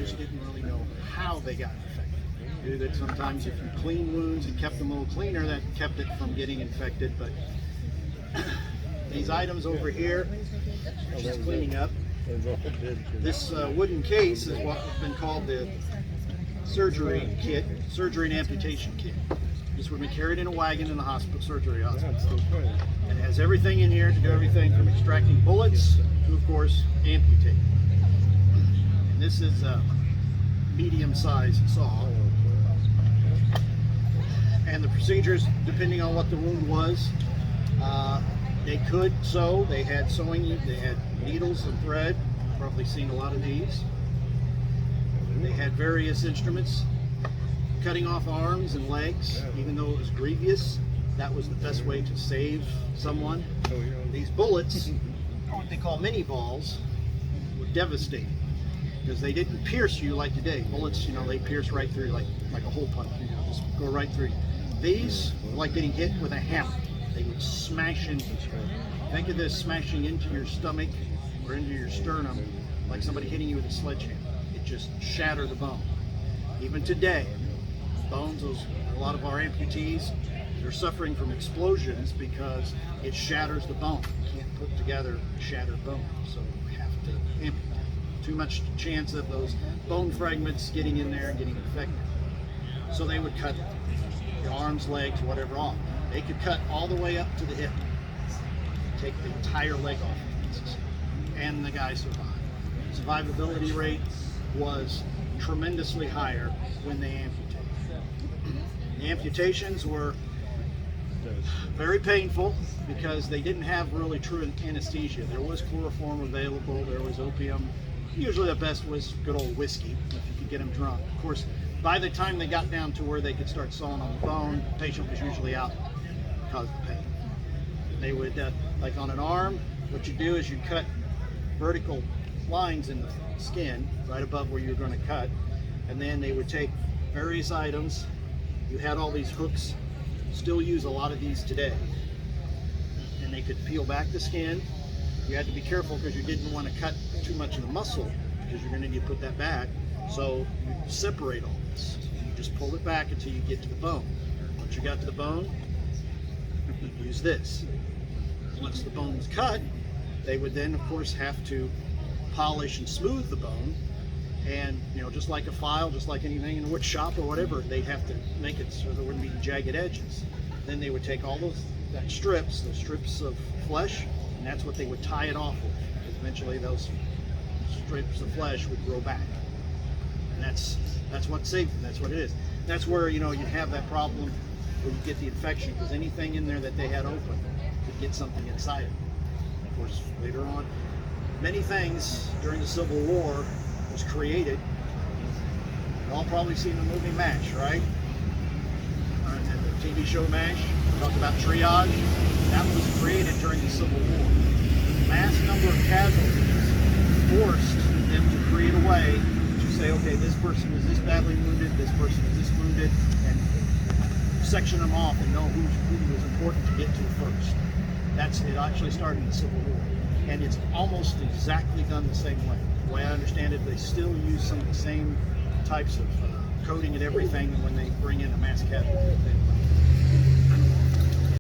just didn't really know how they got infected. They knew that sometimes if you clean wounds and kept them a little cleaner, that kept it from getting infected. But these items over here, she's cleaning up. This wooden case is what has been called the surgery kit, surgery and amputation kit. This would be carried in a wagon in the hospital, surgery hospital. It has everything in here to do everything from extracting bullets to, of course, amputate. And this is a medium-sized saw. And the procedures, depending on what the wound was, they could sew. They had sewing. They had needles and thread. Probably seen a lot of these. They had various instruments, cutting off arms and legs, even though it was grievous. That was the best way to save someone. These bullets, what they call Miniballs, were devastating because they didn't pierce you like today. Bullets, you know, they pierce right through like a hole punch. You know, just go right through. These were like getting hit with a hammer. They would smash into you. Think of this smashing into your stomach or into your sternum like somebody hitting you with a sledgehammer. It just shattered the bone. Even today, bones, a lot of our amputees, they're suffering from explosions because it shatters the bone. You can't put together a shattered bone, so you have to amputate. Too much chance of those bone fragments getting in there and getting infected. So they would cut your arms, legs, whatever off. They could cut all the way up to the hip, take the entire leg off in pieces, and the guy survived. Survivability rate was tremendously higher when they amputated. The amputations were very painful because they didn't have really true anesthesia. There was chloroform available, there was opium. Usually the best was good old whiskey if you could get them drunk. Of course, by the time they got down to where they could start sawing on the bone, the patient was usually out because of the pain. They would, like on an arm, what you do is you cut vertical lines in the skin right above where you're going to cut, and then they would take various items. You had all these hooks, still use a lot of these today, and they could peel back the skin. You had to be careful because you didn't want to cut too much of the muscle because you're going to need to put that back. So you separate all this. You just pull it back until you get to the bone. Once you got to the bone, you use this. Once the bone was cut, they would then, of course, have to polish and smooth the bone. And, you know, just like a file, just like anything in a wood shop or whatever, they'd have to make it so there wouldn't be jagged edges. Then they would take all those strips of flesh, and that's what they would tie it off with. Eventually those strips of flesh would grow back. And that's what saved them. That's what it is. That's where, you know, you have that problem where you get the infection, because anything in there that they had open could get something inside it. Of course, later on, many things during the Civil War was created. You've all probably seen the movie MASH, right? And the TV show MASH, talked about triage. That was created during the Civil War. Mass number of casualties forced them to create a way to say, okay, this person is this badly wounded, this person is this wounded, and section them off and know who was important to get to first. It actually started in the Civil War. And it's almost exactly done the same way. The way I understand it, they still use some of the same types of coding and everything when they bring in a mass casualty.